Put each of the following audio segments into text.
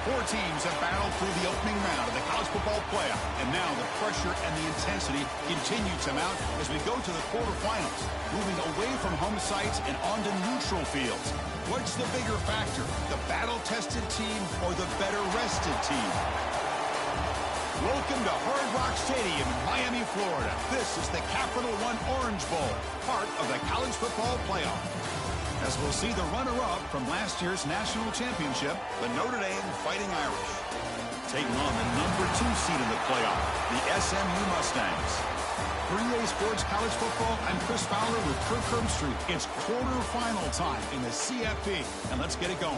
Four teams have battled through the opening round of the college football playoff, and now the pressure and the intensity continue to mount as we go to the quarterfinals, moving away from home sites and onto neutral fields. What's the bigger factor, the battle-tested team or the better-rested team? Welcome to Hard Rock Stadium in Miami, Florida. This is the Capital One Orange Bowl, part of the college football playoff. As we'll see the runner-up from last year's national championship, the Notre Dame Fighting Irish, taking on the number 2 seed in the playoff, the SMU Mustangs. For EA Sports College Football, I'm Chris Fowler with Kirk Herbstreit. It's quarterfinal time in the CFP, and let's get it going.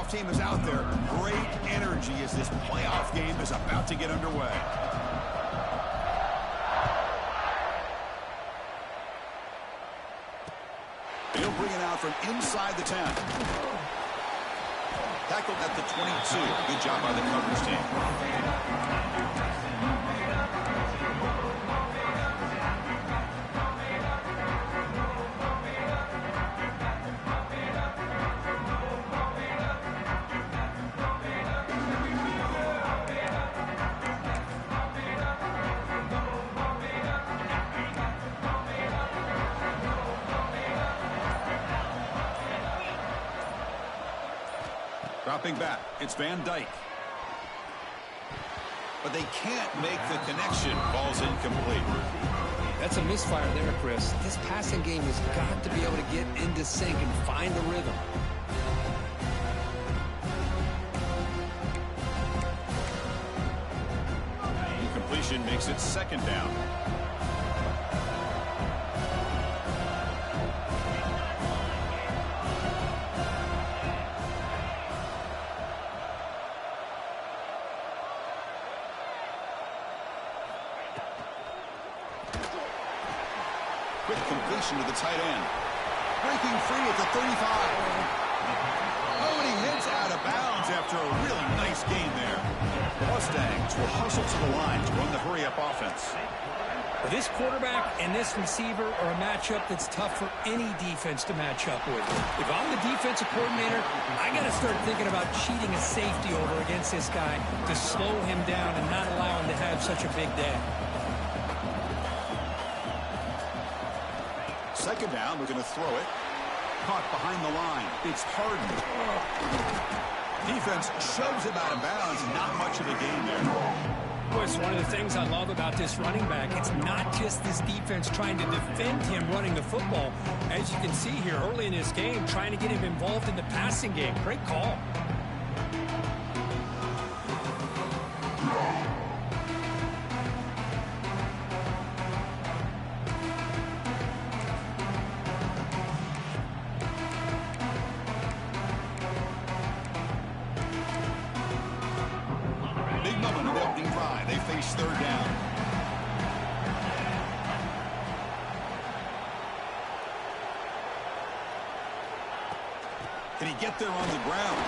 Team is out there. Great energy as this playoff game is about to get underway. He'll bring it out from inside the 10. Tackled at the 22. Good job by the coverage team. Dropping back, it's Van Dyke. But they can't make the connection. Ball's incomplete. That's a misfire there, Chris. This passing game has got to be able to get into sync and find the rhythm. Incompletion makes it second down. Quick completion to the tight end. Breaking free at the 35. Oh, and he hits out of bounds after a really nice gain there. The Mustangs will hustle to the line to run the hurry-up offense. This quarterback and this receiver are a matchup that's tough for any defense to match up with. If I'm the defensive coordinator, I got to start thinking about cheating a safety over against this guy to slow him down and not allow him to have such a big day. Second down, we're going to throw it. Caught behind the line. It's Harden. Defense shoves him out of bounds. Not much of a gain there. Boy, it's one of the things I love about this running back. It's not just this defense trying to defend him running the football. As you can see here early in this game, trying to get him involved in the passing game. Great call. Third down. Can he get there on the ground?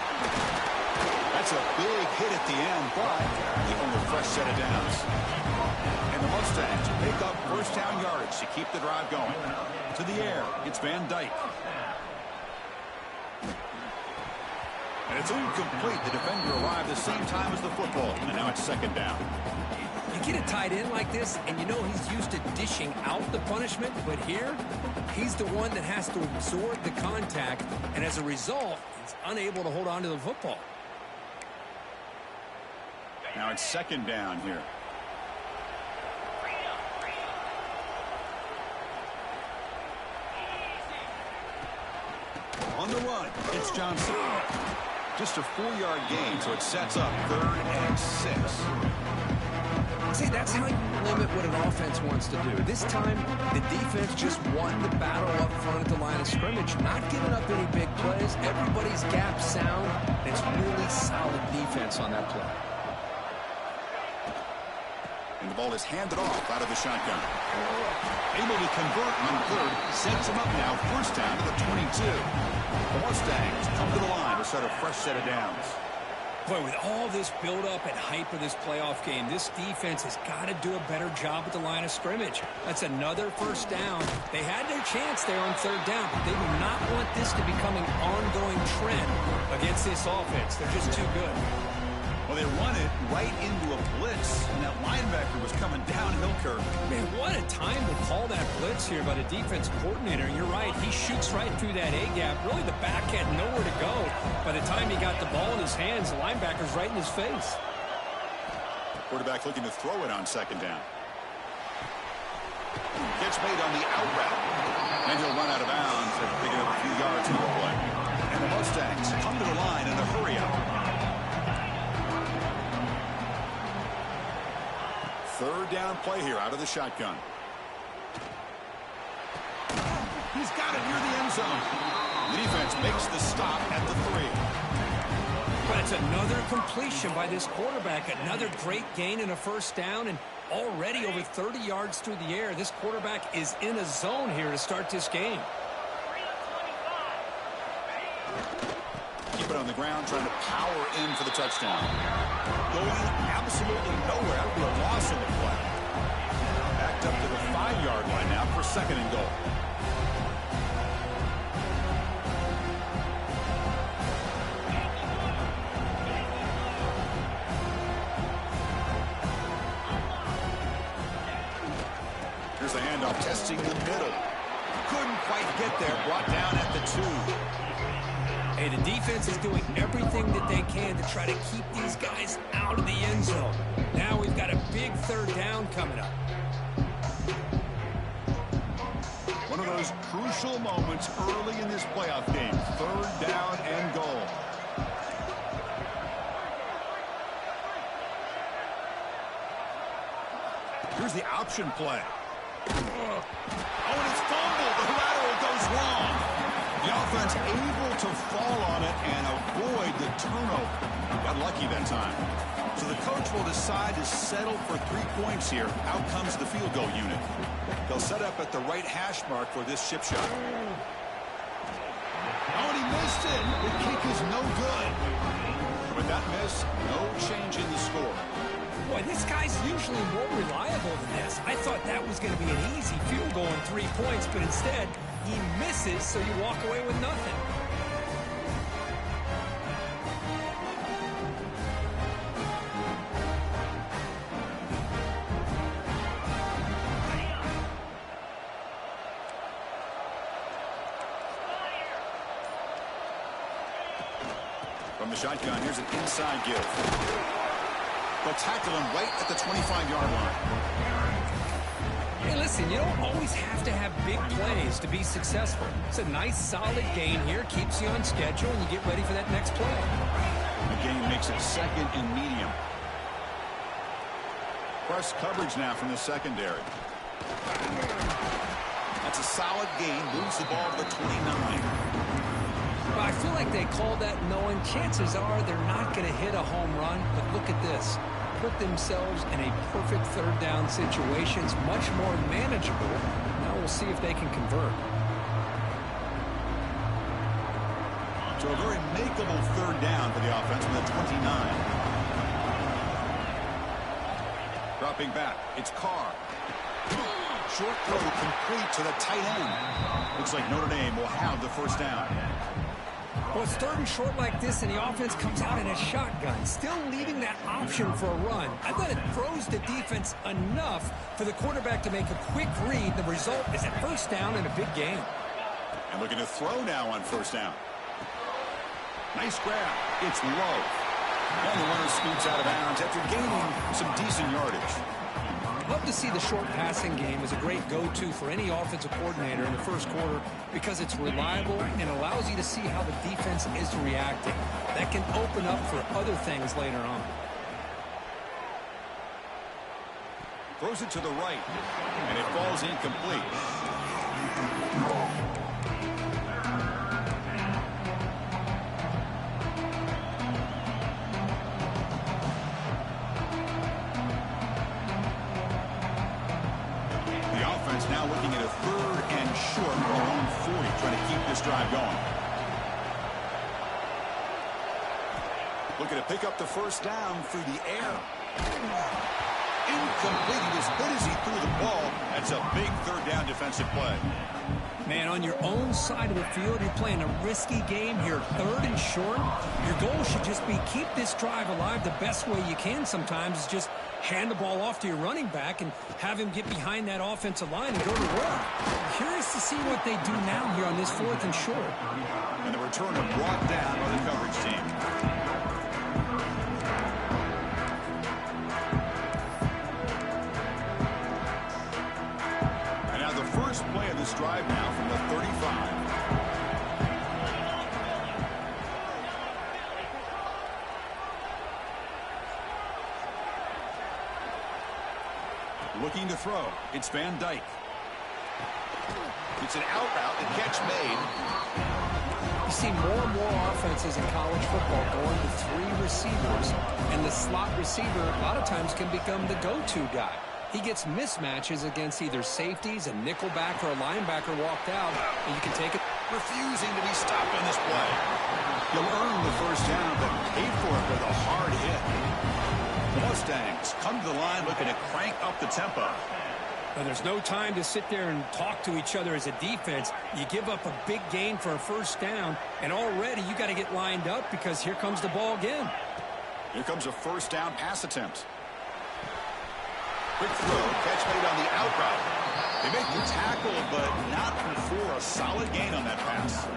That's a big hit at the end, but he earned a fresh set of downs. And the Mustangs pick up first down yardage to keep the drive going. To the air, it's Van Dyke. And it's incomplete. The defender arrived the same time as the football, and now it's second down. You get a tight end like this, and you know he's used to dishing out the punishment, but here, he's the one that has to absorb the contact, and as a result, he's unable to hold on to the football. Now it's second down here. On the run, it's Johnson. Just a 4-yard gain, so it sets up 3rd and 6. See, that's how you limit what an offense wants to do. This time, the defense just won the battle up front at the line of scrimmage, not giving up any big plays. Everybody's gap sound. It's really solid defense on that play. And the ball is handed off out of the shotgun. Able to convert on third. Sets him up now. First down to the 22. The Mustangs come to the line to start a fresh set of downs. Boy, with all this build-up and hype of this playoff game, this defense has got to do a better job at the line of scrimmage. That's another first down. They had their chance there on third down, but they do not want this to become an ongoing trend against this offense. They're just too good. Well, they run it right into a blitz, and that linebacker was coming downhill, Kirk. Man, what a time to call that blitz here by the defense coordinator. And you're right, he shoots right through that A-gap. Really, the back had nowhere to go. By the time he got the ball in his hands, the linebacker's right in his face. Quarterback looking to throw it on second down. Gets made on the out route. And he'll run out of bounds after picking up a few yards in the play. And the Mustangs come to the line in a hurry up. Third down play here out of the shotgun. He's got it near the end zone. The defense makes the stop at the 3. But it's another completion by this quarterback. Another great gain in a first down, and already over 30 yards through the air. This quarterback is in a zone here to start this game. Keep it on the ground, trying to power in for the touchdown. Going absolutely nowhere. That would be a loss in the play. Backed up to the 5-yard line now for second and goal. Here's the handoff, testing the middle. Couldn't quite get there, brought down at the 2. Hey, the defense is doing everything that they can to try to keep these guys out of the end zone. Now we've got a big third down coming up. One of those crucial moments early in this playoff game. Third down and goal. Here's the option play. Oh, and it's fumbled. The lateral goes wrong. The offense able to fall on it and avoid the turnover. Got lucky that time. So the coach will decide to settle for 3 points here. Out comes the field goal unit. They'll set up at the right hash mark for this chip shot. Oh, and he missed it. The kick is no good. With that miss, no change in the score. Boy, this guy's usually more reliable than this. I thought that was going to be an easy field goal in 3 points, but instead, he misses, so you walk away with nothing. From the shotgun, here's an inside give. They'll tackle him right at the 25-yard line. Hey, listen, you don't always have to have big plays to be successful. It's a nice, solid gain here. Keeps you on schedule, and you get ready for that next play. The gain makes it second and medium. Press coverage now from the secondary. That's a solid gain. Moves the ball to the 29. Well, I feel like they called that knowing chances are they're not going to hit a home run. But look at this. Put themselves in a perfect third down situation. It's much more manageable. Now we'll see if they can convert. So a very makeable third down for the offense with a 29. Dropping back. It's Carr. Short throw complete to the tight end. Looks like Notre Dame will have the first down. Well, it's third and short like this, and the offense comes out in a shotgun, still leaving that option for a run. I thought it throws the defense enough for the quarterback to make a quick read. The result is a first down and a big gain. And looking to throw now on first down. Nice grab. It's low. And the runner scoots out of bounds after gaining some decent yardage. Love to see the short passing game as a great go-to for any offensive coordinator in the first quarter because it's reliable and allows you to see how the defense is reacting. That can open up for other things later on. Throws it to the right, and it falls incomplete. now looking at a 3rd and short from their own 40, trying to keep this drive going. Looking to pick up the first down through the air. Incomplete. He was hit as he threw the ball. That's a big 3rd down defensive play. Man, on your own side of the field, you're playing a risky game here. 3rd and short. Your goal should just be keep this drive alive the best way you can sometimes is just hand the ball off to your running back and have him get behind that offensive line and go to work. Curious to see what they do now here on this 4th and short. And the returner brought down by the coverage team. And now the first play of this drive now from the 35. Looking to throw. It's Van Dyke. It's an out route. The catch made. You see more and more offenses in college football going to 3 receivers, and the slot receiver a lot of times can become the go-to guy. He gets mismatches against either safeties, a nickelback, or a linebacker walked out, and you can take it. Refusing to be stopped on this play. He'll earn the first down, but pay for it with a hard hit. The Mustangs come to the line looking to crank up the tempo. And there's no time to sit there and talk to each other as a defense. You give up a big gain for a first down, and already you got to get lined up because here comes the ball again. Here comes a first down pass attempt. Quick throw, catch made on the out route. They make the tackle, but not before a solid gain on that pass.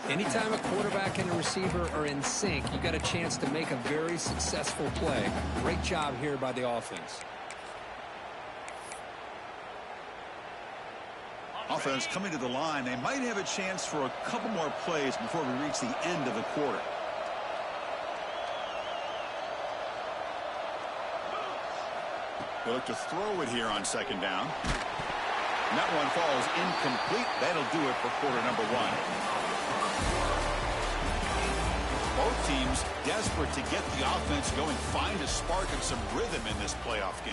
Anytime a quarterback and a receiver are in sync, you got a chance to make a very successful play. Great job here by the offense. Offense coming to the line. They might have a chance for a couple more plays before we reach the end of the quarter. They look to throw it here on 2nd down. And that one falls incomplete. That'll do it for quarter number 1. Both teams desperate to get the offense going, find a spark and some rhythm in this playoff game.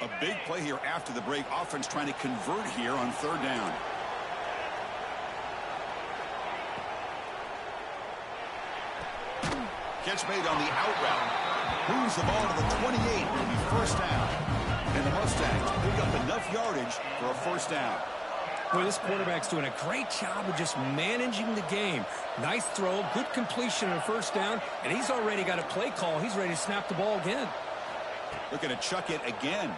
A big play here after the break. Offense trying to convert here on 3rd down. Catch made on the out route. Moves the ball to the 28. It'll be first down. And the Mustangs pick up enough yardage for a first down. Boy, this quarterback's doing a great job of just managing the game. Nice throw, good completion on a first down, and he's already got a play call. He's ready to snap the ball again. Looking to chuck it again.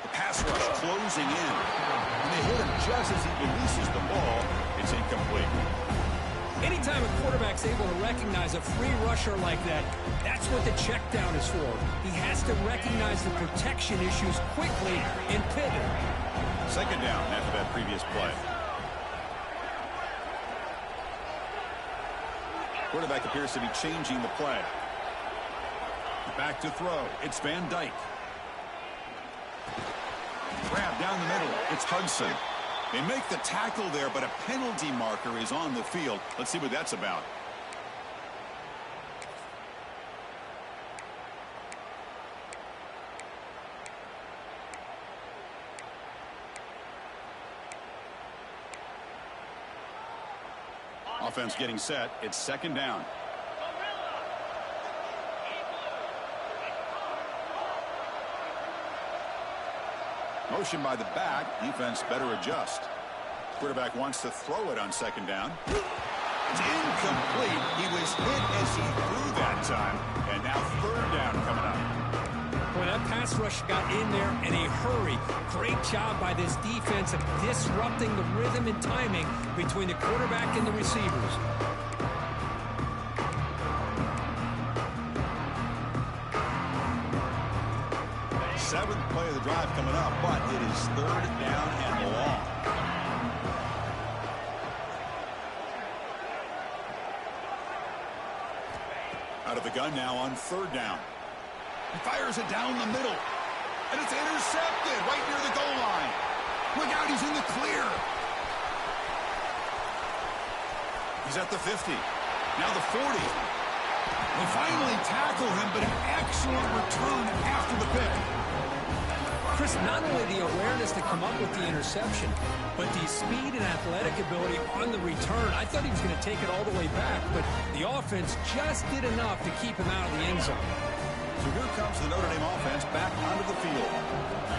The pass rush closing in. And they hit him just as he releases the ball. It's incomplete. Anytime a quarterback's able to recognize a free rusher like that, that's what the check down is for. He has to recognize the protection issues quickly and pivot. 2nd down after that previous play. Quarterback appears to be changing the play. Back to throw. It's Van Dyke. Grab down the middle. It's Hudson. They make the tackle there, but a penalty marker is on the field. Let's see what that's about. Offense getting set. It's 2nd down. Motion by the back. Defense better adjust. Quarterback wants to throw it on 2nd down. It's incomplete. He was hit as he threw that time. And now 3rd down coming up. Boy, that pass rush got in there in a hurry. Great job by this defense of disrupting the rhythm and timing between the quarterback and the receivers. Seventh play of the drive coming up, but it is 3rd down and long. Out of the gun now on 3rd down. He fires it down the middle. And it's intercepted right near the goal line. Look out, he's in the clear. He's at the 50. Now the 40. They finally tackle him, but an excellent return after the pick. Chris, not only the awareness to come up with the interception, but the speed and athletic ability on the return. I thought he was going to take it all the way back, but the offense just did enough to keep him out of the end zone. So here comes the Notre Dame offense back onto the field.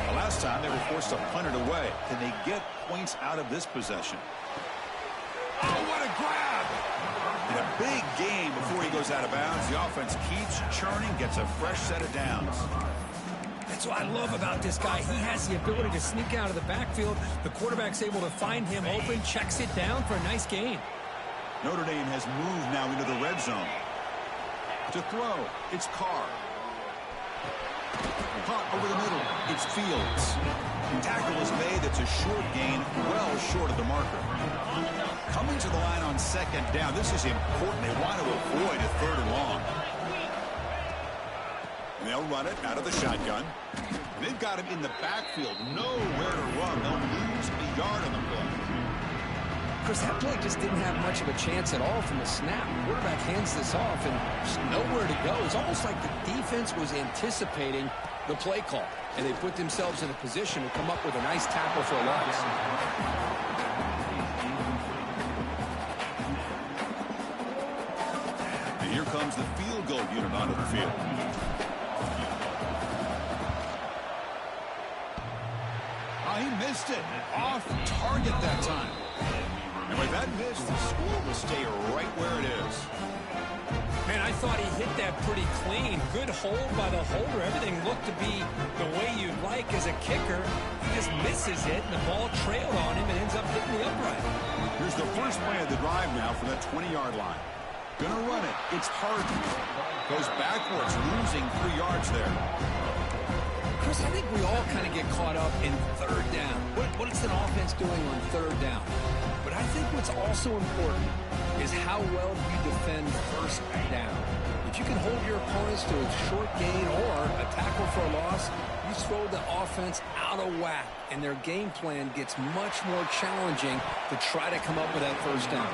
The last time they were forced to punt it away. Can they get points out of this possession? Oh, what a grab! In a big game before he goes out of bounds, the offense keeps churning, gets a fresh set of downs. That's what I love about this guy. He has the ability to sneak out of the backfield. The quarterback's able to find him open, checks it down for a nice gain. Notre Dame has moved now into the red zone. To throw, it's Carr. Caught over the middle, it's Fields. Tackle is made, that's a short gain, well short of the marker. Coming to the line on second down, this is important. They want to avoid a third and long. And they'll run it out of the shotgun. And they've got him in the backfield, nowhere to run. They'll lose a yard on the play. Chris, that play just didn't have much of a chance at all from the snap. The quarterback hands this off and just nowhere to go. It's almost like the defense was anticipating the play call, and they put themselves in a position to come up with a nice tackle for a loss. And here comes the field goal unit onto the field. Oh, he missed it. Off target that time. And with that miss, the score will stay right where it is. Man, I thought he hit that pretty clean. Good hold by the holder. Everything looked to be the way you'd like as a kicker. He just misses it, and the ball trailed on him and ends up hitting the upright. Here's the first play of the drive now from that 20-yard line. Gonna run it. It's Harden. Goes backwards, losing 3 yards there. Chris, I think we all kind of get caught up in third down. What is an offense doing on third down? But I think what's also important is how well you defend first down. If you can hold your opponents to a short gain or a tackle for a loss, you throw the offense out of whack, and their game plan gets much more challenging to try to come up with that first down.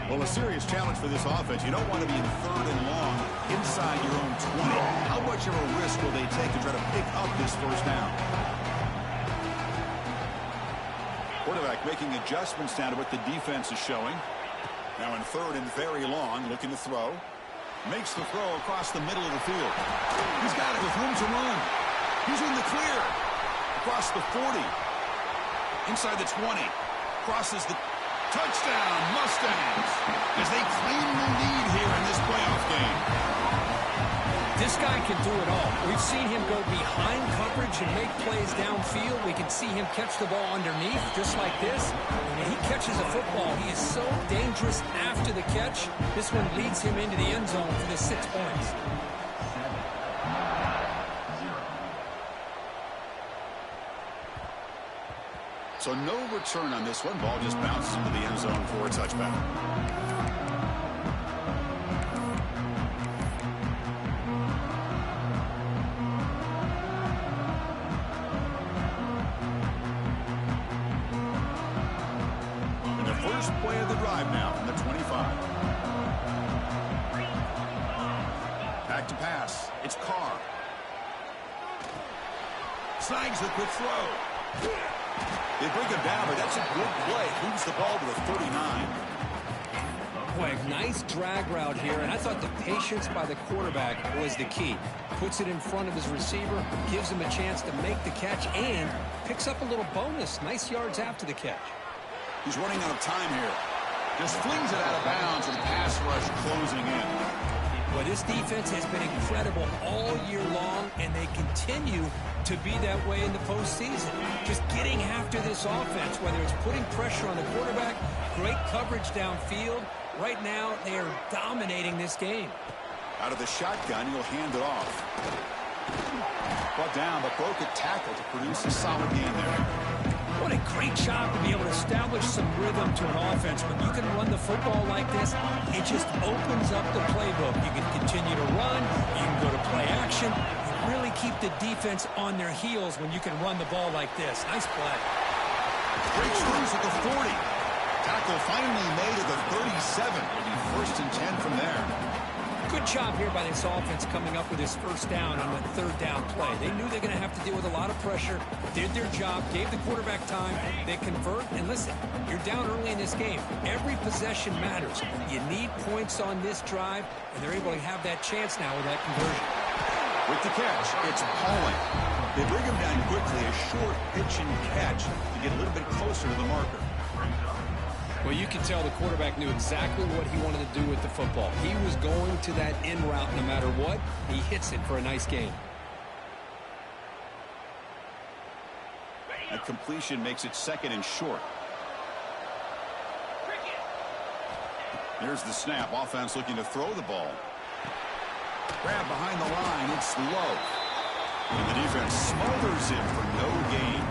Well, a serious challenge for this offense. You don't want to be in third and long inside your own 20. How much of a risk will they take to try to pick up this first down? Quarterback making adjustments down to what the defense is showing. Now in third and very long, looking to throw. Makes the throw across the middle of the field. He's got it with room to run. He's in the clear. Across the 40. Inside the 20. Crosses the touchdown, Mustangs, as they claim the lead here in this playoff game. This guy can do it all. We've seen him go behind coverage and make plays downfield. We can see him catch the ball underneath, just like this. When he catches a football, he is so dangerous after the catch. This one leads him into the end zone for the 6 points. So no return on this one. Ball just bounces into the end zone for a touchback. And the first play of the drive now from the 25. Back to pass. It's Carr. Snags the quick throw. They bring him down, but that's a good play. Moves the ball to the 39. Boy, nice drag route here, and I thought the patience by the quarterback was the key. Puts it in front of his receiver, gives him a chance to make the catch, and picks up a little bonus. Nice yards after the catch. He's running out of time here. Just flings it out of bounds with the pass rush closing in. Well, this defense has been incredible all year long, and they continue to be that way in the postseason. Just getting after this offense, whether it's putting pressure on the quarterback, great coverage downfield. Right now, they are dominating this game. Out of the shotgun, he'll hand it off. Brought down, but broke a tackle to produce a solid gain there. What a great job to be able to establish some rhythm to an offense. When you can run the football like this, it just opens up the playbook. You can continue to run. You can go to play action. You really keep the defense on their heels when you can run the ball like this. Nice play. Great swings at the 40. Tackle finally made at the 37. It'll be 1st and 10 from there. Good job here by this offense coming up with his first down on the 3rd down play. They knew they're going to have to deal with a lot of pressure, did their job, gave the quarterback time, they convert, and listen, you're down early in this game. Every possession matters. You need points on this drive, and they're able to have that chance now with that conversion. With the catch, it's Pauling. They bring him down quickly, a short pitch and catch to get a little bit closer to the marker. Well, you can tell the quarterback knew exactly what he wanted to do with the football. He was going to that in route no matter what. He hits it for a nice gain. A completion makes it 2nd and short. Here's the snap. Offense looking to throw the ball. Grab behind the line. It's low. And the defense smothers him for no gain.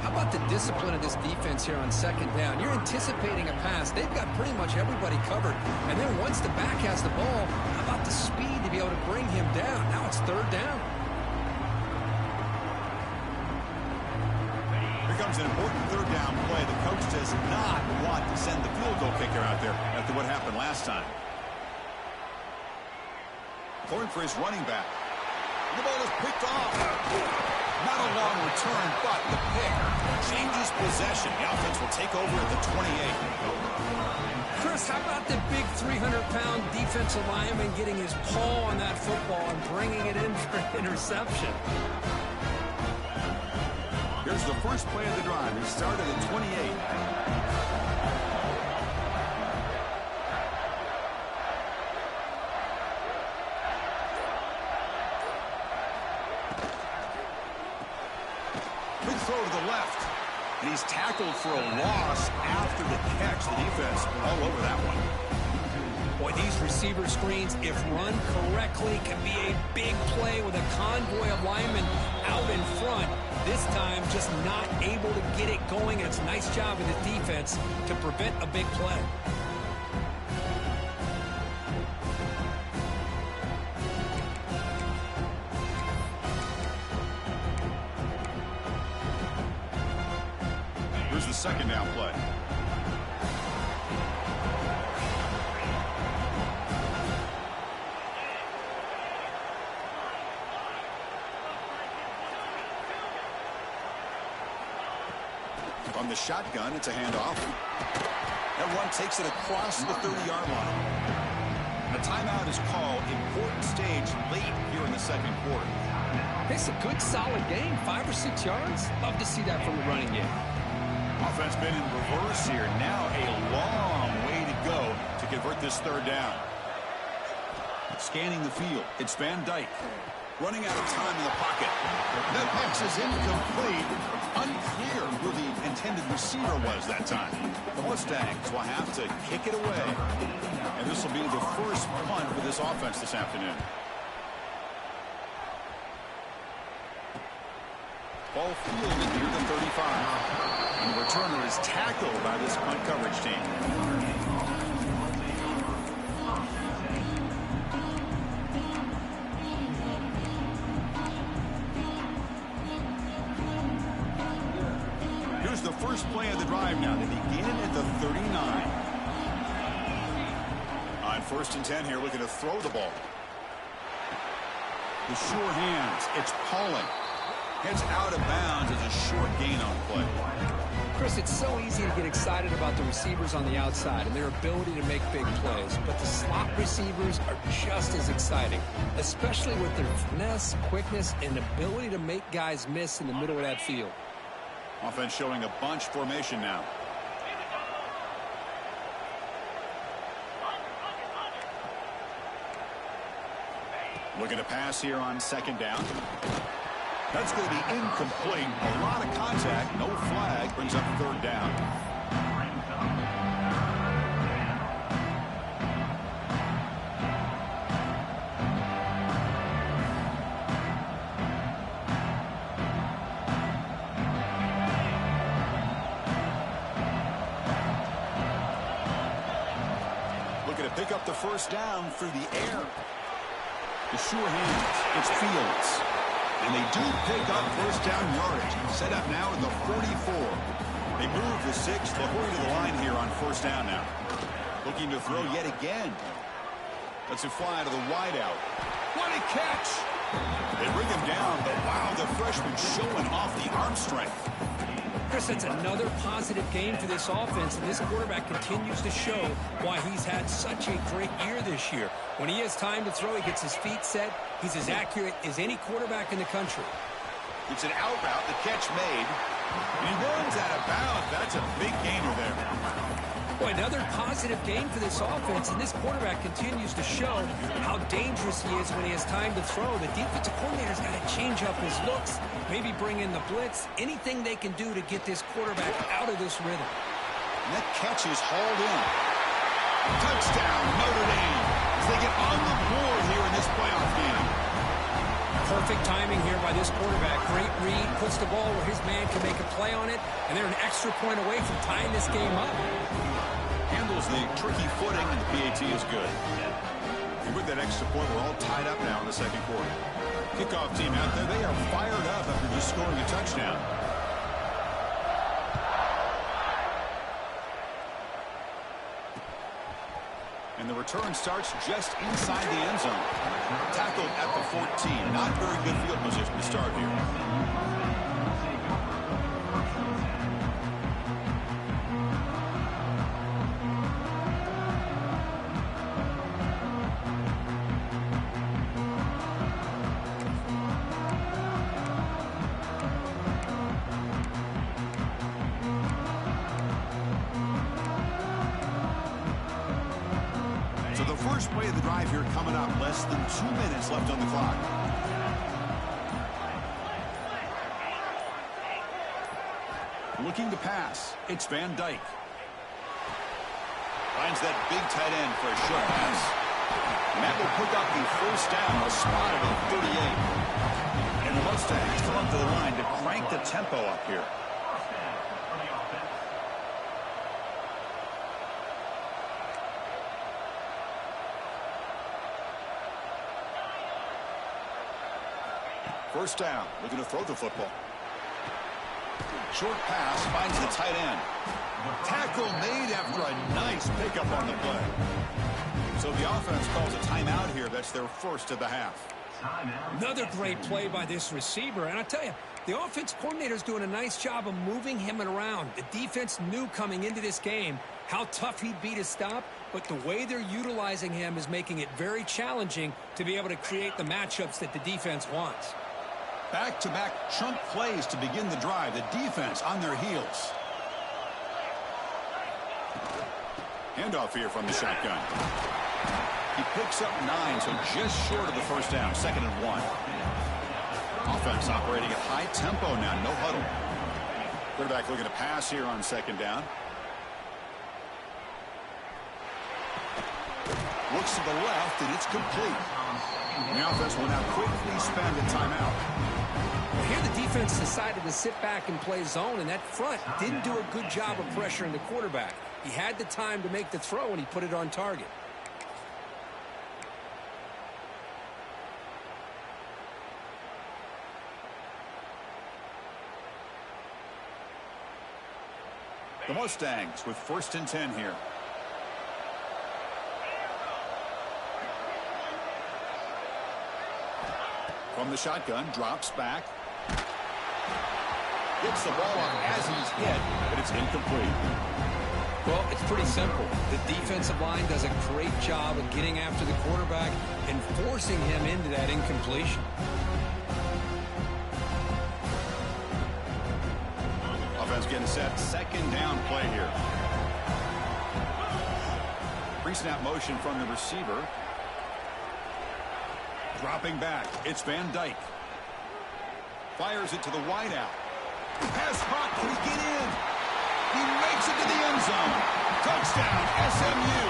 How about the discipline of this defense here on 2nd down? You're anticipating a pass. They've got pretty much everybody covered. And then once the back has the ball, how about the speed to be able to bring him down? Now it's 3rd down. Here comes an important 3rd down play. The coach does not want to send the field goal kicker out there after what happened last time. Going for his running back. The ball is picked off. Not a long return, but the pick changes possession. The offense will take over at the 28. Chris, how about the big 300-pound defensive lineman getting his paw on that football and bringing it in for an interception? Here's the first play of the drive. He started at 28. Throw to the left, and he's tackled for a loss after the catch. The defense all over that one. Boy, these receiver screens, if run correctly, can be a big play with a convoy of linemen out in front. This time, just not able to get it going, and it's a nice job of the defense to prevent a big play. Here's the 2nd down play. From the shotgun, it's a handoff. That one takes it across the 30-yard line. A timeout is called. Important stage late here in the 2nd quarter. It's a good, solid game. 5 or 6 yards. Love to see that from the running game. Offense been in reverse here. Now a long way to go to convert this 3rd down. Scanning the field. It's Van Dyke. Running out of time in the pocket. That pass is incomplete. Unclear who the intended receiver was that time. The Mustangs will have to kick it away. And this will be the first punt for this offense this afternoon. Ball fielded near the 35. And the returner is tackled by this punt coverage team. Here's the first play of the drive now. They begin at the 39. On 1st and 10 here, looking to throw the ball. The sure hands. It's Pauling. It's out of bounds as a short gain on play. Chris, it's so easy to get excited about the receivers on the outside and their ability to make big plays, but the slot receivers are just as exciting, especially with their finesse, quickness, and ability to make guys miss in the middle of that field. Offense showing a bunch formation now. Looking to pass here on 2nd down. That's going to be incomplete. A lot of contact. No flag. Brings up 3rd down. Looking to pick up the first down through the air. The sure hands. It's Fields. And they do pick up first down yardage. Set up now at the 44. They move the 6. They'll hurry to the line here on first down now. Looking to throw yet again. Lets it fly to the wideout. What a catch! They bring him down, but wow, the freshman showing off the arm strength. Chris, it's another positive game for this offense, and this quarterback continues to show why he's had such a great year this year. When he has time to throw, he gets his feet set. He's as accurate as any quarterback in the country. It's an out route, the catch made. And he runs out of bounds. That's a big gainer there. Boy, another positive game for this offense, and this quarterback continues to show how dangerous he is when he has time to throw. The defensive coordinator's got to change up his looks, maybe bring in the blitz, anything they can do to get this quarterback out of this rhythm. And that catch is hauled in. Touchdown, Notre Dame, as they get on the board here in this playoff game. Perfect timing here by this quarterback. Great read, puts the ball where his man can make a play on it, and they're an extra point away from tying this game up. Handles the tricky footing, and the PAT is good. And with that extra point, we're all tied up now in the second quarter. Kickoff team out there, they are fired up after just scoring a touchdown. And the return starts just inside the end zone. Tackled at the 14. Not very good field position to start here. So the first play of the drive here coming up. Less than 2 minutes left on the clock. Looking to pass. It's Van Dyke. Finds that big tight end for a short pass. And that will pick up the first down. A spot at 38. And the Mustangs come up to the line to crank the tempo up here. First down, looking to throw the football. Short pass, finds the tight end. Tackle made after a nice pickup on the play. So the offense calls a timeout here. That's their first of the half. Another great play by this receiver. And I tell you, the offense coordinator's doing a nice job of moving him around. The defense knew coming into this game how tough he'd be to stop, but the way they're utilizing him is making it very challenging to be able to create the matchups that the defense wants. Back-to-back chunk plays to begin the drive. The defense on their heels. Handoff here from the shotgun. He picks up 9, so just short of the first down. 2nd and 1. Offense operating at high tempo now. No huddle. Quarterback looking to pass here on 2nd down. Looks to the left, and it's complete. And the offense will now quickly spend a timeout. Here the defense decided to sit back and play zone, and that front didn't do a good job of pressuring the quarterback. He had the time to make the throw, and he put it on target. The Mustangs with 1st and 10 here. From the shotgun, drops back. Gets the ball up as he's hit, but it's incomplete. Well, it's pretty simple. The defensive line does a great job of getting after the quarterback and forcing him into that incompletion. Offense getting set. 2nd down play here. Pre-snap motion from the receiver. Dropping back. It's Van Dyke. Fires it to the wideout. Pass caught. Can he get in? He makes it to the end zone. Touchdown, SMU.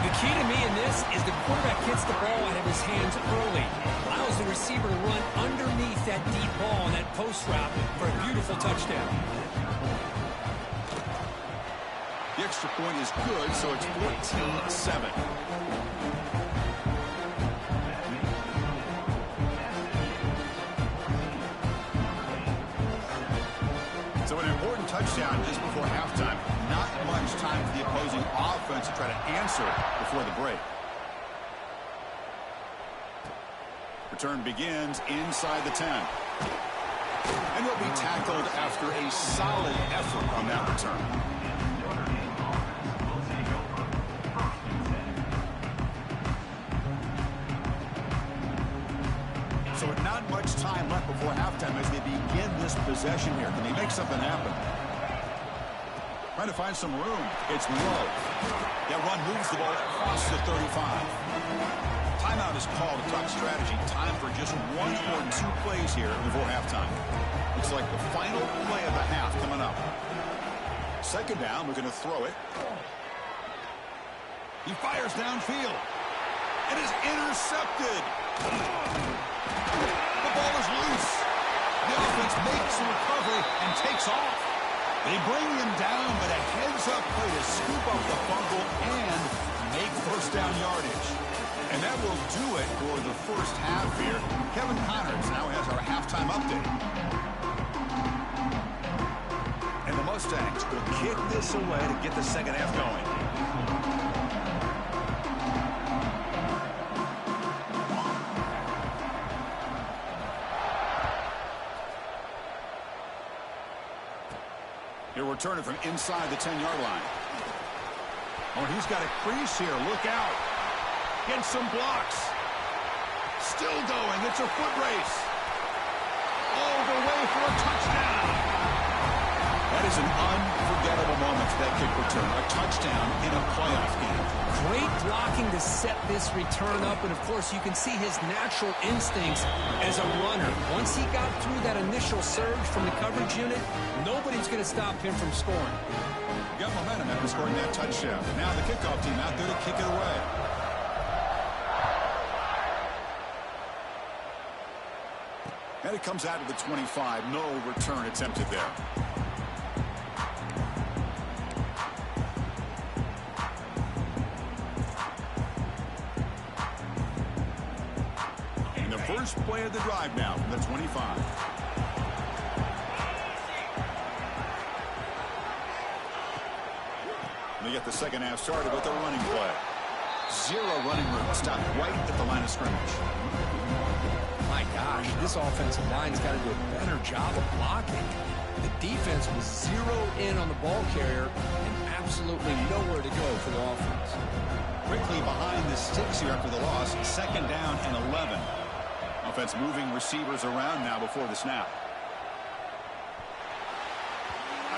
The key to me in this is the quarterback gets the ball out of his hands early. Allows the receiver to run underneath that deep ball on that post route for a beautiful touchdown. The extra point is good, so it's 14-7. So an important touchdown just before halftime. Not much time for the opposing offense to try to answer before the break. Return begins inside the 10. And he'll be tackled after a solid effort on that return. So with not much time left before halftime as they begin this possession here. Can they make something happen? Trying to find some room. It's low. That run moves the ball across the 35. Timeout is called to talk strategy. Time for just one or two plays here before halftime. Looks like the final play of the half coming up. Second down, we're going to throw it. He fires downfield. It is intercepted. The ball is loose. The offense makes the recovery and takes off. They bring him down, but a heads-up play to scoop up the fumble and make first down yardage. And that will do it for the first half here. Kevin Connors now has our halftime update. And the Mustangs will kick this away to get the second half going. He'll return it from inside the 10-yard line. Oh, he's got a crease here. Look out. Gets some blocks. Still going. It's a foot race. All the way for a touchdown. That is an unforgettable moment for that kick return. A touchdown in a playoff game. Great blocking to set this return up, and of course you can see his natural instincts as a runner. Once he got through that initial surge from the coverage unit, nobody's going to stop him from scoring. Got momentum after scoring that touchdown. Now the kickoff team out there to kick it away. And it comes out to the 25. No return attempted there. And the first play of the drive now from the 25. And they get the second half started with a running play. Zero running room. Stopped right at the line of scrimmage. My gosh, this offensive line's got to do a better job of blocking. The defense was zeroed in on the ball carrier and absolutely nowhere to go for the offense. Quickly behind the sticks here after the loss. Second down and 11. Offense moving receivers around now before the snap.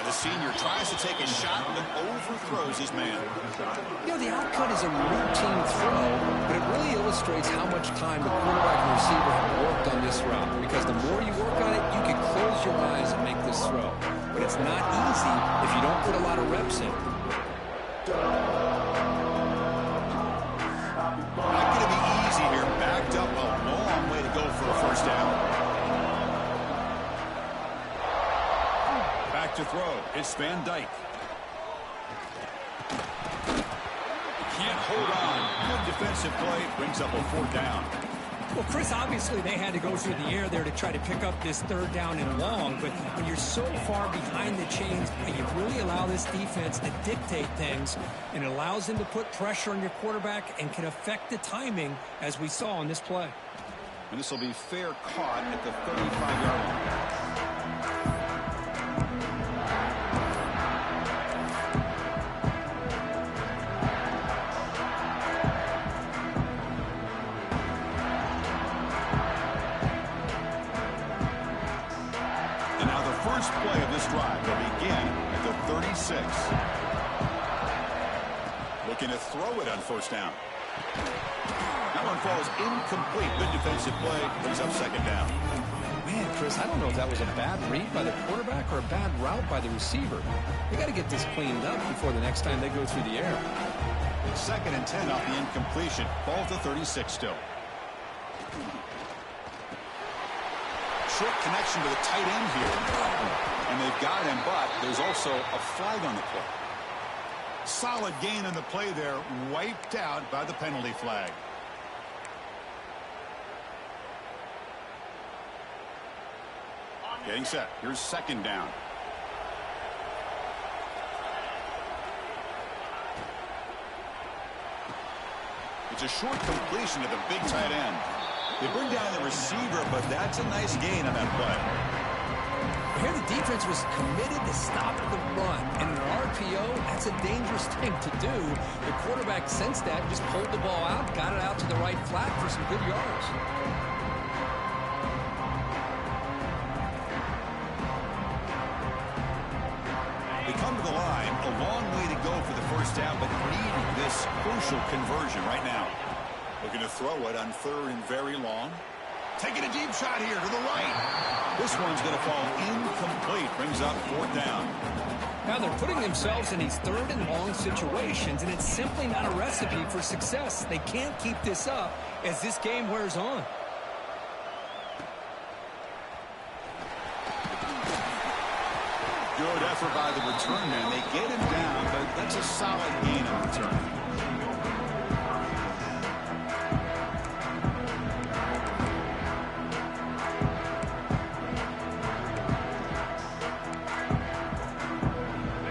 The senior tries to take a shot but overthrows his man. You know, the outcut is a routine throw, but it really illustrates how much time the quarterback and receiver have worked on this route. Because the more you work on it, you can close your eyes and make this throw. But it's not easy if you don't put a lot of reps in. Not going to be easy here. Backed up a long way to go for a first down. To throw. It's Van Dyke. Can't hold on. Good defensive play. Brings up a fourth down. Well, Chris, obviously they had to go through the air there to try to pick up this third down and long, but when you're so far behind the chains, you really allow this defense to dictate things, and it allows them to put pressure on your quarterback and can affect the timing, as we saw on this play. And this will be fair caught at the 35-yard line. Play of this drive will begin at the 36. Looking to throw it on first down. That one falls incomplete. Good defensive play. Brings up second down. Man, Chris, I don't know if that was a bad read by the quarterback or a bad route by the receiver. They got to get this cleaned up before the next time they go through the air. Second and 10 off the incompletion. Ball to 36 still. Short connection to the tight end here. And they've got him, but there's also a flag on the play. Solid gain on the play there, wiped out by the penalty flag. Getting set. Here's second down. It's a short completion to the big tight end. They bring down the receiver, but that's a nice gain on that play. Here the defense was committed to stop the run. And in an RPO, that's a dangerous thing to do. The quarterback sensed that, just pulled the ball out, got it out to the right flat for some good yards. They come to the line, a long way to go for the first down, but needing this crucial conversion right now. Looking to throw it on third and very long. Taking a deep shot here to the right. This one's going to fall incomplete. Brings up fourth down. Now they're putting themselves in these third and long situations, and it's simply not a recipe for success. They can't keep this up as this game wears on. Good effort by the return man. They get him down, but that's a solid gain on return.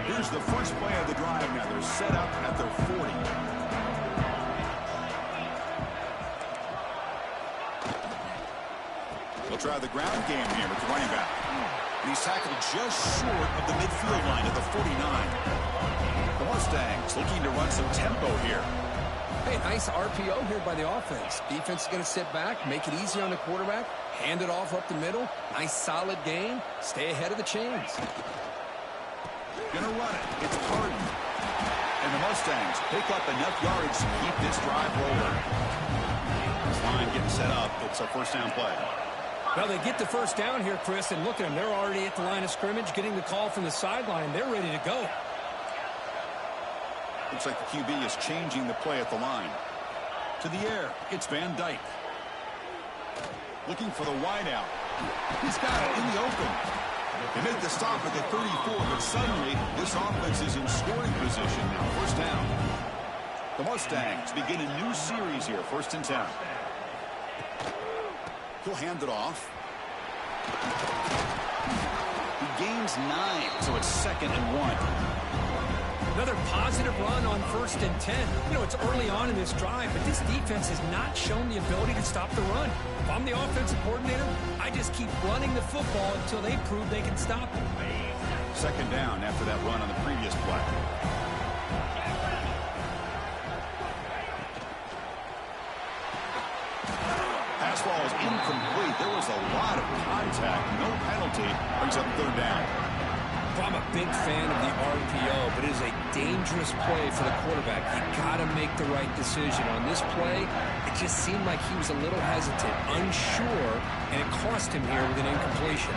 Here's the first play of the drive now. They're set up at their 40. They'll try the ground game here with the running back. He's tackled just short of the midfield line at the 49. The Mustangs looking to run some tempo here. Hey, nice RPO here by the offense. Defense is going to sit back, make it easy on the quarterback, hand it off up the middle. Nice solid gain. Stay ahead of the chains. Gonna run it. It's Harden. And the Mustangs pick up enough yards to keep this drive rolling. This line getting set up. It's a first down play. Well, they get the first down here, Chris, and look at them. They're already at the line of scrimmage, getting the call from the sideline. They're ready to go. Looks like the QB is changing the play at the line. To the air, it's Van Dyke. Looking for the wideout. He's got it in the open. They make the stop at the 34, but suddenly this offense is in scoring position now. First down. The Mustangs begin a new series here, 1st and 10. He'll hand it off. He gains 9, so it's 2nd and 1. Another positive run on 1st and 10. You know, it's early on in this drive, but this defense has not shown the ability to stop the run. If I'm the offensive coordinator, I just keep running the football until they prove they can stop it. 2nd down after that run on the previous play. Pass ball is incomplete. There was a lot of contact. No penalty. Brings up 3rd down. I'm a big fan of the RPO, but it is a dangerous play for the quarterback. You got to make the right decision. On this play, it just seemed like he was a little hesitant, unsure, and it cost him here with an incompletion.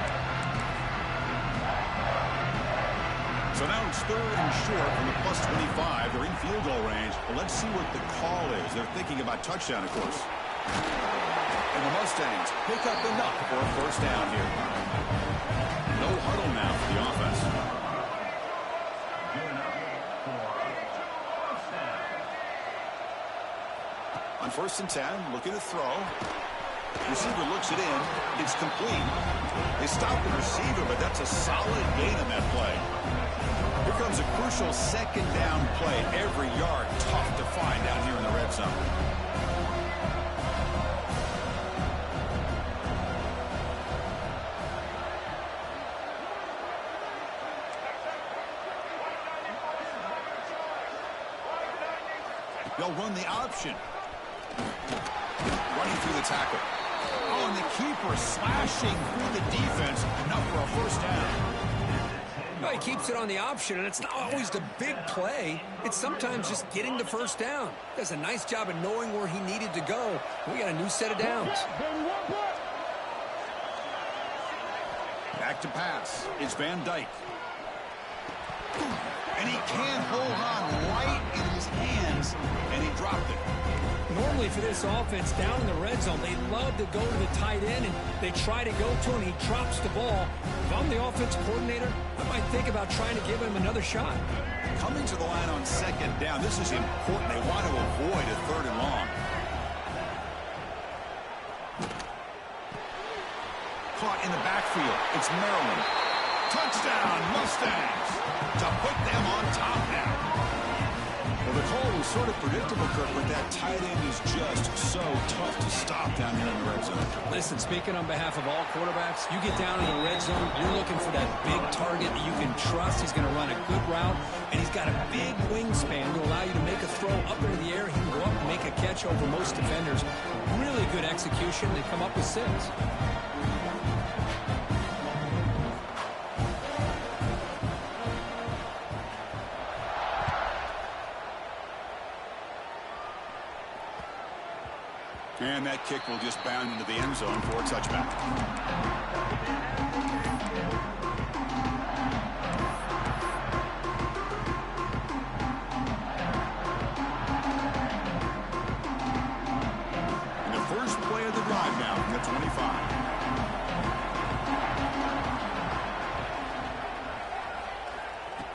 So now it's 3rd and short from the plus 25. They're in field goal range. Well, let's see what the call is. They're thinking about touchdown, of course. And the Mustangs pick up enough for a first down here. No huddle now for the offense. On 1st and 10, looking to throw. Receiver looks it in. It's complete. They stop the receiver, but that's a solid gain on that play. Here comes a crucial 2nd down play. Every yard tough to find down here in the red zone. They'll run the option. Running through the tackle. Oh, and the keeper slashing through the defense. Enough for a first down. Well, he keeps it on the option, and it's not always the big play. It's sometimes just getting the first down. Does a nice job of knowing where he needed to go. We got a new set of downs. Back to pass. It's Van Dyke. And he can't hold on right in his hands, and he dropped it. Normally for this offense, down in the red zone, they love to go to the tight end, and they try to go to him. He drops the ball. If I'm the offensive coordinator, I might think about trying to give him another shot. Coming to the line on second down, this is important. They want to avoid a 3rd and long. Caught in the backfield. It's Maryland. Touchdown, Mustangs, to put them on top now. Well, the call was sort of predictable, Kirk, but that tight end is just so tough to stop down here in the red zone. Listen, speaking on behalf of all quarterbacks, you get down in the red zone, you're looking for that big target that you can trust. He's going to run a good route, and he's got a big wingspan to allow you to make a throw up into the air. He can go up and make a catch over most defenders. Really good execution. They come up with 6. And that kick will just bound into the end zone for a touchback. And the first play of the drive now from the 25.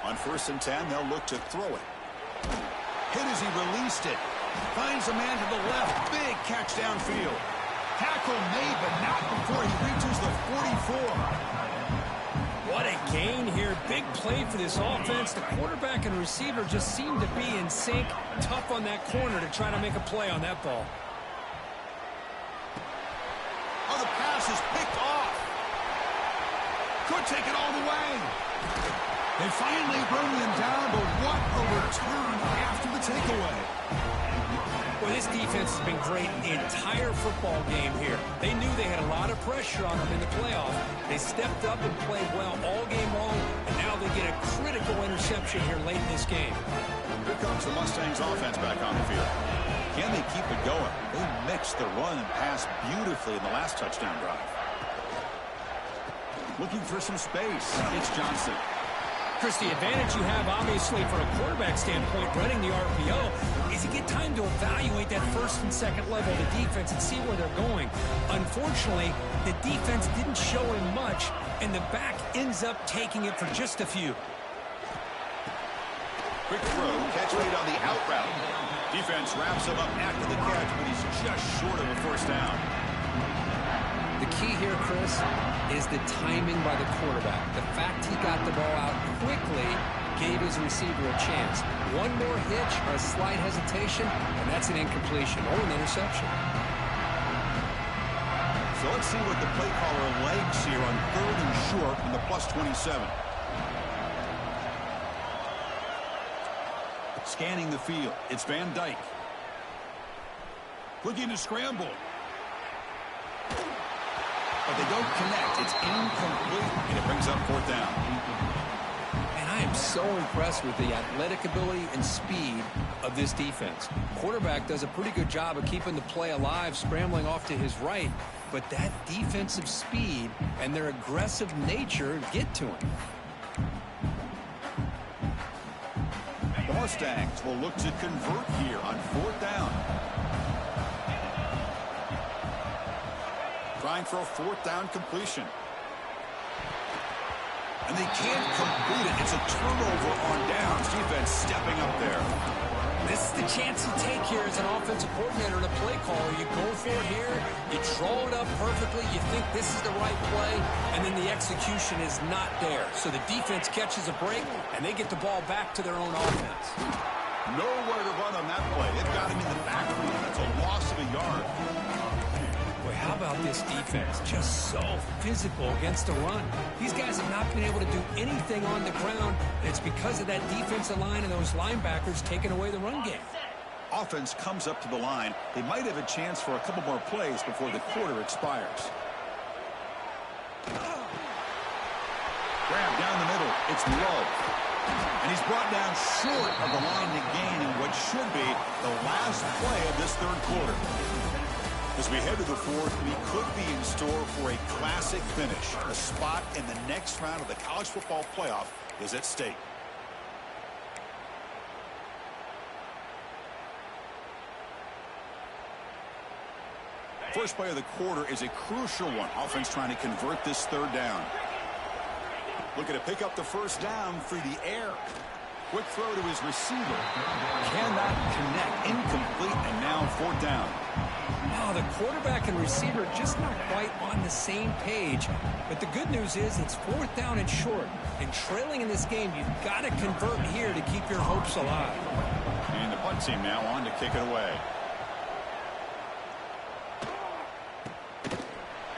On 1st and 10, they'll look to throw it. Hit as he released it. Finds a man to the left. Big catch downfield. Tackle made, but not before he reaches the 44. What a gain here. Big play for this offense. The quarterback and receiver just seem to be in sync. Tough on that corner to try to make a play on that ball. Oh, the pass is picked off. Could take it all the way. They finally bring him down, but what a return after the takeaway. Well, this defense has been great the entire football game here. They knew they had a lot of pressure on them in the playoffs. They stepped up and played well all game long, and now they get a critical interception here late in this game. Here comes the Mustangs offense back on the field. Can they keep it going? They mixed the run and pass beautifully in the last touchdown drive. Looking for some space. It's Johnson. Chris, the advantage you have, obviously, from a quarterback standpoint, running the RPO, is you get time to evaluate that 1st and 2nd level of the defense and see where they're going. Unfortunately, the defense didn't show him much, and the back ends up taking it for just a few. Quick throw, catch made on the out route. Defense wraps him up after the catch, but he's just short of a 1st down. The key here, Chris, is the timing by the quarterback. The fact he got the ball out quickly gave his receiver a chance. One more hitch or a slight hesitation, and that's an incompletion or an interception. So let's see what the play caller likes here on 3rd and short from the +27. Scanning the field. It's Van Dyke. Looking to scramble. But they don't connect. It's incomplete, and it brings up 4th down. And I am so impressed with the athletic ability and speed of this defense. Quarterback does a pretty good job of keeping the play alive, scrambling off to his right, but that defensive speed and their aggressive nature get to him. The Mustangs will look to convert here on 4th down. Trying for a 4th down completion. And they can't complete it. It's a turnover on downs. Defense stepping up there. This is the chance you take here as an offensive coordinator and a play caller. You go for it here, you draw it up perfectly, you think this is the right play, and then the execution is not there. So the defense catches a break, and they get the ball back to their own offense. Nowhere to run on that play. They've got him in the backfield. That's a loss of a yard. Boy, how about this defense? Just so physical against the run. These guys have not been able to do anything on the ground, and it's because of that defensive line and those linebackers taking away the run game. Offense comes up to the line. They might have a chance for a couple more plays before the quarter expires. Grab down the middle. It's Lowe. And he's brought down short of the line to gain in what should be the last play of this 3rd quarter. As we head to the 4th, we could be in store for a classic finish. A spot in the next round of the college football playoff is at stake. First play of the quarter is a crucial one. Offense trying to convert this 3rd down. Looking to pick up the 1st down through the air. Quick throw to his receiver. Cannot connect. Incomplete, and now 4th down. Oh, the quarterback and receiver just not quite on the same page. But the good news is it's 4th down and short. And trailing in this game, you've got to convert here to keep your hopes alive. And the punt team now on to kick it away.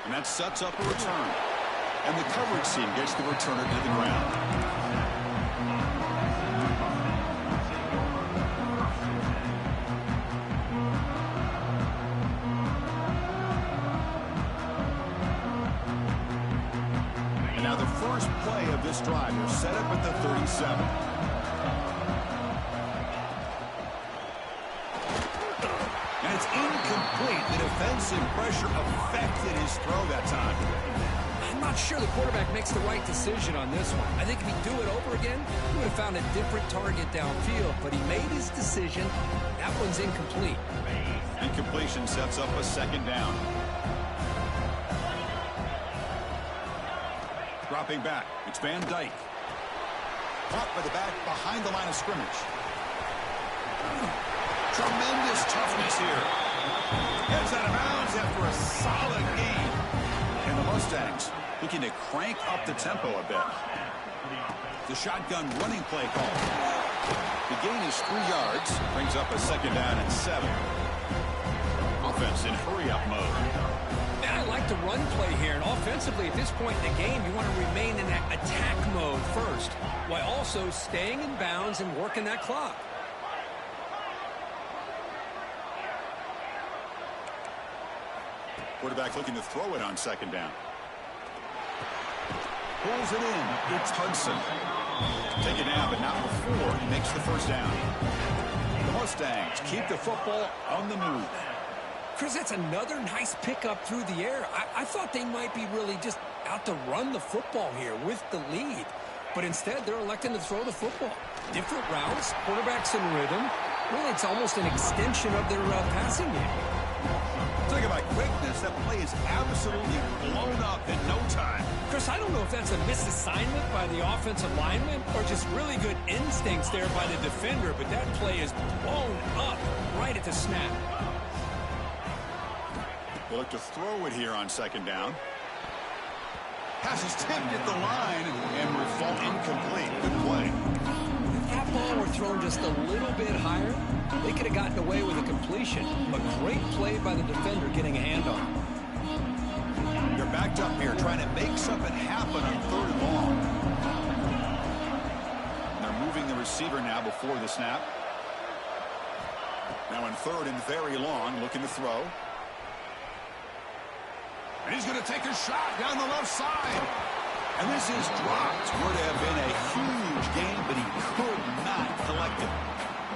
And that sets up a return. And the coverage team gets the returner to the ground. First play of this drive. They're set up at the 37. And it's incomplete. The defensive pressure affected his throw that time. I'm not sure the quarterback makes the right decision on this one. I think if he'd do it over again, he would have found a different target downfield. But he made his decision. That one's incomplete. Incompletion sets up a 2nd down. Dropping back. It's Van Dyke. Caught by the back behind the line of scrimmage. Tremendous toughness here. Heads out of bounds after a solid gain. And the Mustangs looking to crank up the tempo a bit. The shotgun running play call. The gain is 3 yards. Brings up a 2nd down and 7. Offense in hurry-up mode. I like the run play here, and offensively at this point in the game, you want to remain in that attack mode first, while also staying in bounds and working that clock. Quarterback looking to throw it on 2nd down. Pulls it in. It's Hudson. Take it now, but not before he makes the 1st down. The Mustangs keep the football on the move. Chris, that's another nice pickup through the air. I thought they might be really just out to run the football here with the lead. But instead, they're electing to throw the football. Different routes, quarterbacks in rhythm. Really, it's almost an extension of their passing game. Talk about quickness. That play is absolutely blown up in no time. Chris, I don't know if that's a misassignment by the offensive lineman or just really good instincts there by the defender, but that play is blown up right at the snap. They look to throw it here on 2nd down. Pass is tipped at the line and will fall incomplete. Good play. If that ball were thrown just a little bit higher, they could have gotten away with a completion. A great play by the defender getting a hand on it. They're backed up here trying to make something happen on 3rd and long. And they're moving the receiver now before the snap. Now in 3rd and very long, looking to throw. And he's going to take a shot down the left side. And this is dropped. Would have been a huge game, but he could not collect it.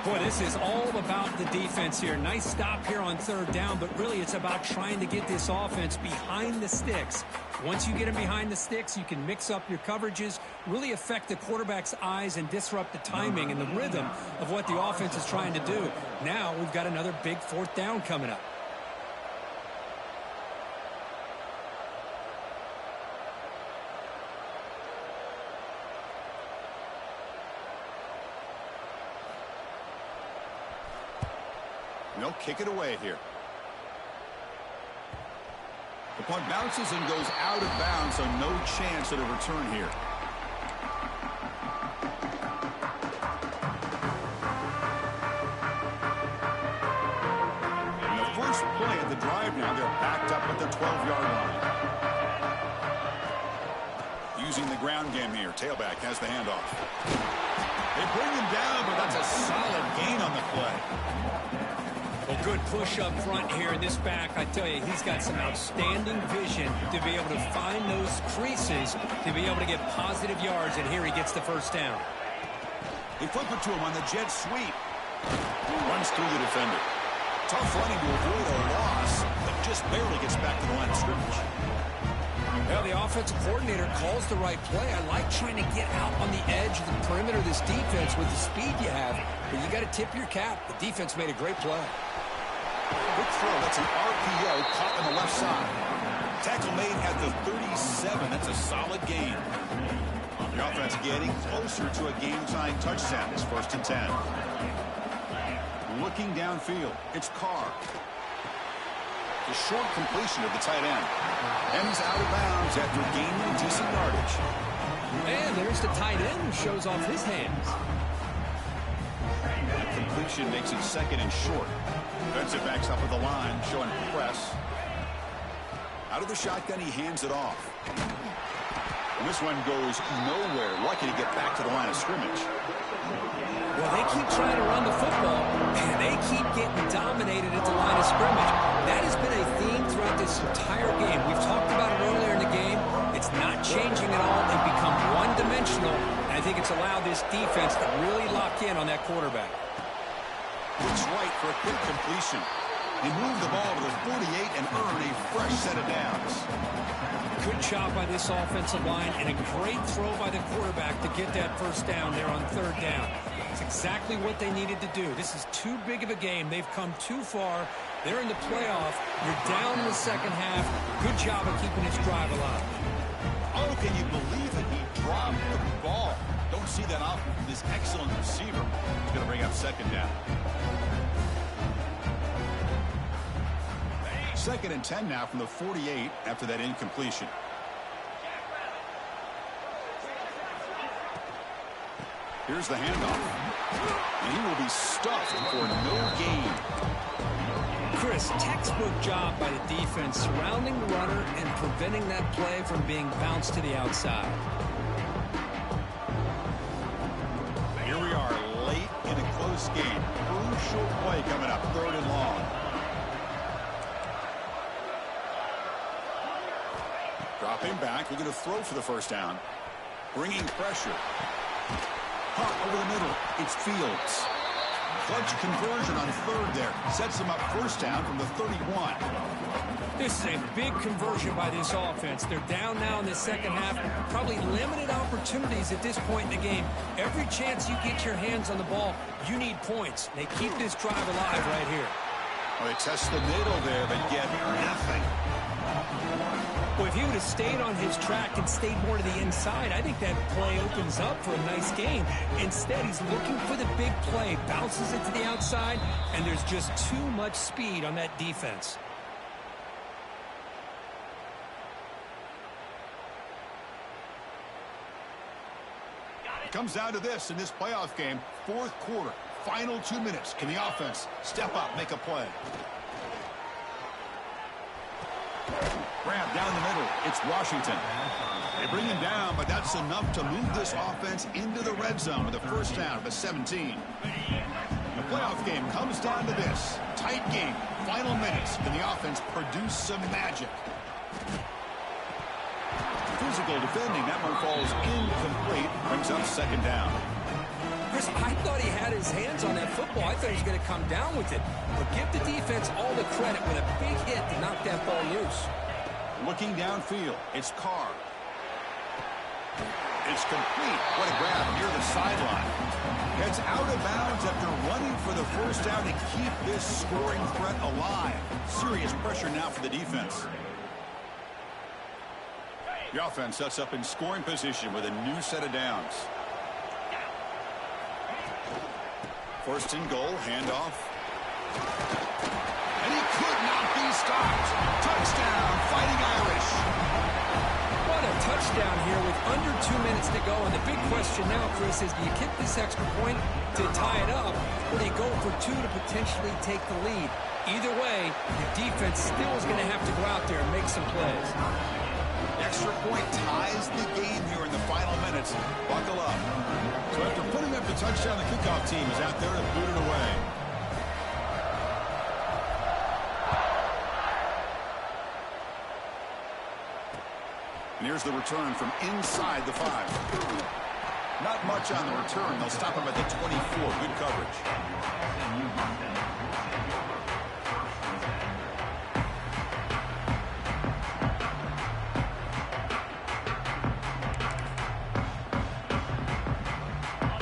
Boy, this is all about the defense here. Nice stop here on 3rd down, but really it's about trying to get this offense behind the sticks. Once you get them behind the sticks, you can mix up your coverages, really affect the quarterback's eyes and disrupt the timing and the rhythm of what the offense is trying to do. Now we've got another big 4th down coming up. They'll kick it away here. The punt bounces and goes out of bounds, so no chance at a return here. And the first play of the drive now, they're backed up at the 12-yard line. Using the ground game here. Tailback has the handoff. They bring him down, but that's a solid gain on the play. Well, good push up front here in this back. I tell you, he's got some outstanding vision to be able to find those creases, to be able to get positive yards, and here he gets the 1st down. They flip it to him on the jet sweep. Runs through the defender. Tough running to avoid a loss, but just barely gets back to the line of scrimmage. Well, the offensive coordinator calls the right play. I like trying to get out on the edge of the perimeter of this defense with the speed you have, but you got to tip your cap. The defense made a great play. Quick throw. That's an RPO caught on the left side. Tackle made at the 37. That's a solid gain. The offense getting closer to a game-tying touchdown. It's 1st and 10. Looking downfield, it's Carr. The short completion of the tight end. And he's out of bounds after gaining decent yardage. And there's the tight end who shows off his hands. That completion makes it 2nd and short. Defensive backs up at the line, showing press. Out of the shotgun, he hands it off. And this one goes nowhere. Lucky to get back to the line of scrimmage. Well, they keep trying to run the football, and they keep getting dominated at the line of scrimmage. That has been a theme throughout this entire game. We've talked about it earlier in the game. It's not changing at all. They've become one-dimensional, and I think it's allowed this defense to really lock in on that quarterback. Looks right for a quick completion. They move the ball to the 48 and earn a fresh set of downs. Good job by this offensive line, and a great throw by the quarterback to get that 1st down there on 3rd down. It's exactly what they needed to do. This is too big of a game. They've come too far. They're in the playoff. You're down in the 2nd half. Good job of keeping this drive alive. Oh, can you believe it? He dropped the ball. Don't see that often from this excellent receiver. He's going to bring up 2nd down. 2nd and 10 now from the 48 after that incompletion. Here's the handoff. And he will be stuffed for no gain. Chris, textbook job by the defense surrounding the runner and preventing that play from being bounced to the outside. Here we are late in a close game. Crucial play coming up, 3rd and long. Dropping back, looking to throw for the 1st down. Bringing pressure. Hot over the middle. It's Fields. Clutch conversion on 3rd there. Sets him up 1st down from the 31. This is a big conversion by this offense. They're down now in the 2nd half. Probably limited opportunities at this point in the game. Every chance you get your hands on the ball, you need points. They keep this drive alive right here. Well, they test the middle there, but get nothing. Well, if he would have stayed on his track and stayed more to the inside, I think that play opens up for a nice game. Instead, he's looking for the big play, bounces it to the outside, and there's just too much speed on that defense. It comes down to this in this playoff game, 4th quarter, final 2 minutes. Can the offense step up, make a play? Grab down the middle. It's Washington. They bring him down, but that's enough to move this offense into the red zone with a 1st down of the 17. The playoff game comes down to this. Tight game. Final minutes. Can the offense produce some magic? Physical defending. That one falls incomplete. Brings up 2nd down. Chris, I thought he had his hands on that football. I thought he was going to come down with it. But give the defense all the credit with a big hit to knock that ball loose. Looking downfield, it's Carr. It's complete. What a grab near the sideline. Heads out of bounds after running for the 1st down to keep this scoring threat alive. Serious pressure now for the defense. The offense sets up in scoring position with a new set of downs. 1st and goal, handoff. And he could not be stopped. Touchdown, Fighting Irish. What a touchdown here with under 2 minutes to go. And the big question now, Chris, is do you kick this extra point to tie it up, or do you go for 2 to potentially take the lead? Either way, the defense still is going to have to go out there and make some plays. Extra point ties the game here in the final minutes. Buckle up. So after putting up the touchdown, the kickoff team is out there to boot it away. And here's the return from inside the 5. Not much on the return. They'll stop him at the 24. Good coverage.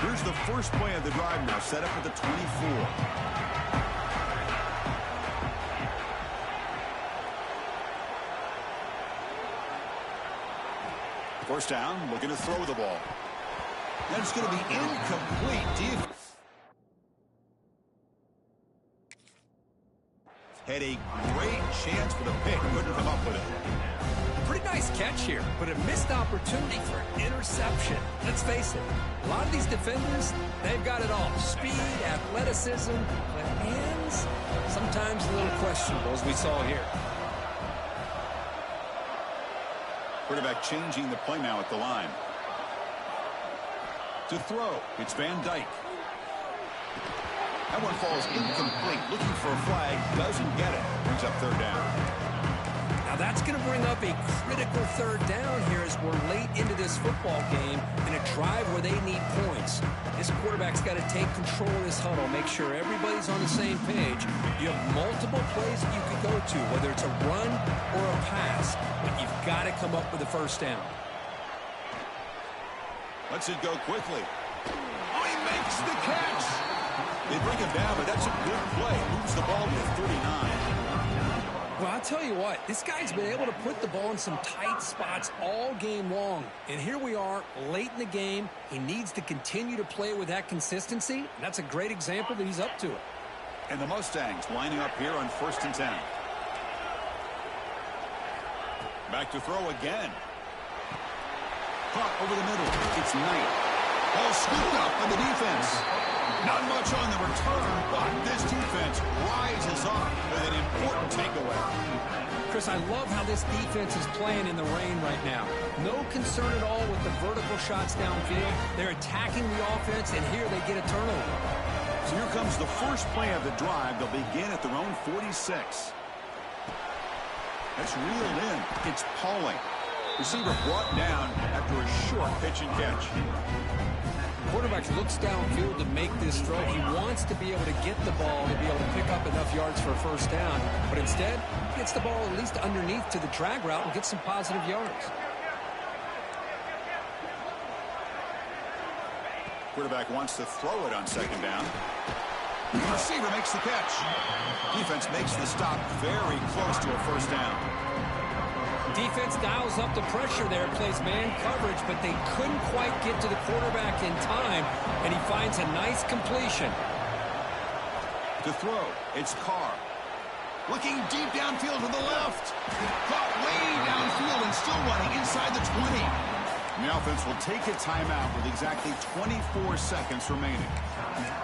Here's the first play of the drive now, set up at the 24. First down, looking to throw the ball. That's going to be incomplete. Had a great chance for the pick. Couldn't come up with it. Pretty nice catch here, but a missed opportunity for an interception. Let's face it, a lot of these defenders, they've got it all. Speed, athleticism, but hands, sometimes a little questionable, as we saw here. Quarterback changing the play now at the line. To throw, it's Van Dyke. That one falls incomplete. Looking for a flag, doesn't get it. Brings up third down. Now that's going to bring up a critical third down here as we're late into this football game in a drive where they need points. This quarterback's got to take control of this huddle, make sure everybody's on the same page. You have multiple plays that you could go to, whether it's a run or a pass, but you've got to come up with a first down. Lets it go quickly. Oh, he makes the catch. They bring him down, but that's a good play. Moves the ball to 39. Well, I'll tell you what, this guy's been able to put the ball in some tight spots all game long. And here we are, late in the game. He needs to continue to play with that consistency. And that's a great example that he's up to it. And the Mustangs lining up here on 1st and 10. Back to throw again. Caught over the middle. It's Knight. Ball scooped up by the defense. Not much on the return, but this defense rises up with an important takeaway. Chris, I love how this defense is playing in the rain right now. No concern at all with the vertical shots downfield. They're attacking the offense, and here they get a turnover. So here comes the first play of the drive. They'll begin at their own 46. That's reeled in. It's Pauling. Receiver brought down after a short pitch and catch. Quarterback looks downfield to make this throw. He wants to be able to get the ball to be able to pick up enough yards for a first down, but instead gets the ball at least underneath to the drag route and gets some positive yards. Quarterback wants to throw it on 2nd down. The receiver makes the catch. Defense makes the stop very close to a first down. Defense dials up the pressure there, plays man coverage, but they couldn't quite get to the quarterback in time, and he finds a nice completion. To throw, it's Carr. Looking deep downfield to the left. Caught way downfield and still running inside the 20. And the offense will take a timeout with exactly 24 seconds remaining.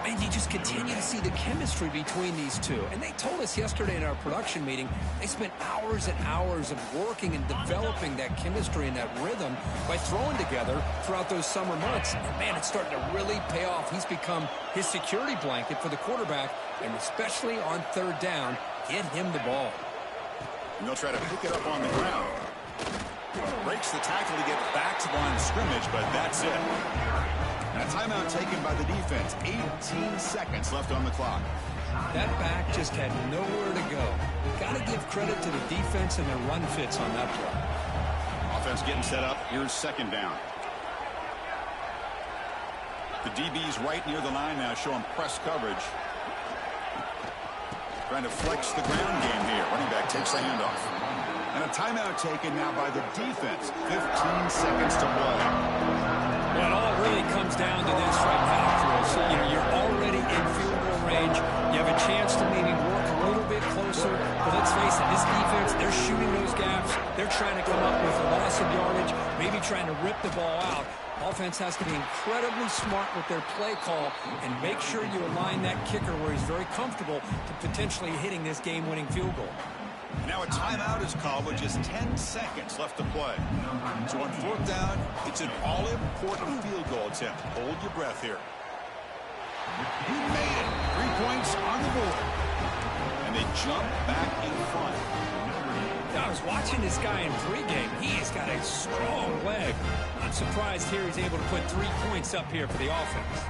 And you just continue to see the chemistry between these two. And they told us yesterday in our production meeting, they spent hours and hours of working and developing that chemistry and that rhythm by throwing together throughout those summer months. And man, it's starting to really pay off. He's become his security blanket for the quarterback, and especially on 3rd down, get him the ball. And they'll try to pick it up on the ground. Breaks the tackle to get back to the line of scrimmage, but that's it. And a timeout taken by the defense. 18 seconds left on the clock. That back just had nowhere to go. Got to give credit to the defense and their run fits on that play. Offense getting set up. Here's 2nd down. The DB's right near the line now, showing press coverage. Trying to flex the ground game here. Running back takes the handoff. And a timeout taken now by the defense. 15 seconds to play. Well, it all really comes down to this right now, Chris. You know, you're already in field goal range. You have a chance to maybe work a little bit closer. But let's face it, this defense, they're shooting those gaps. They're trying to come up with a loss of yardage, maybe trying to rip the ball out. Offense has to be incredibly smart with their play call and make sure you align that kicker where he's very comfortable to potentially hitting this game-winning field goal. Now a timeout is called with just 10 seconds left to play. So on 4th down, it's an all-important field goal attempt. Hold your breath here. He made it. 3 points on the board. And they jump back in front. I was watching this guy in pregame. He has got a strong leg. I'm surprised here he's able to put 3 points up here for the offense.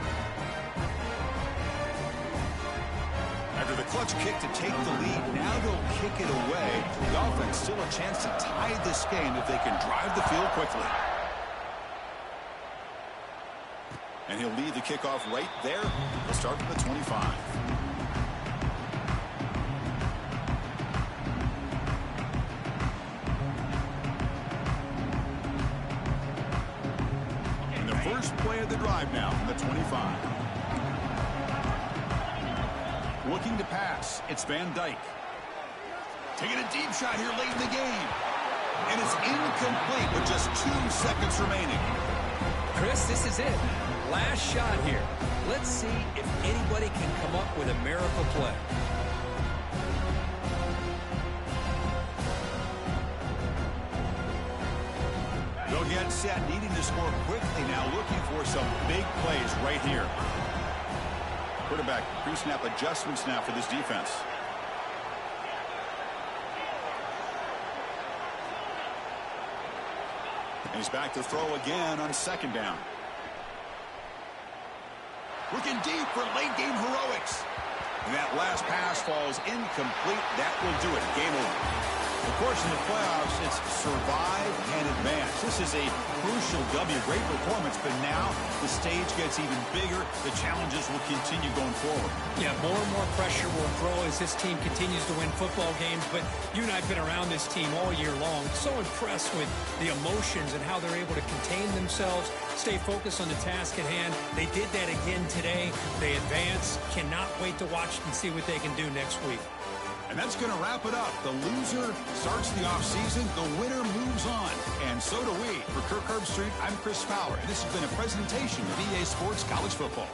After the clutch kick to take the lead, now they'll kick it away. The offense still a chance to tie this game if they can drive the field quickly. And he'll lead the kickoff right there. He'll start from the 25. First play of the drive now from the 25. Looking to pass. It's Van Dyke. Taking a deep shot here late in the game. And it's incomplete with just 2 seconds remaining. Chris, this is it. Last shot here. Let's see if anybody can come up with a miracle play. They'll get set, needing to score quickly now, looking for some big plays right here. Quarterback pre-snap adjustments now for this defense. And he's back to throw again on second down. Looking deep for late game heroics. And that last pass falls incomplete. That will do it. Game over. Of course, in the playoffs, it's survive and advance. This is a crucial W. Great performance, but now the stage gets even bigger. The challenges will continue going forward. Yeah, more and more pressure will grow as this team continues to win football games. But you and I have been around this team all year long. So impressed with the emotions and how they're able to contain themselves, stay focused on the task at hand. They did that again today. They advance. Cannot wait to watch and see what they can do next week. And that's going to wrap it up. The loser starts the offseason. The winner moves on. And so do we. For Kirk Herbstreit, I'm Chris Fowler. And this has been a presentation of EA Sports College Football.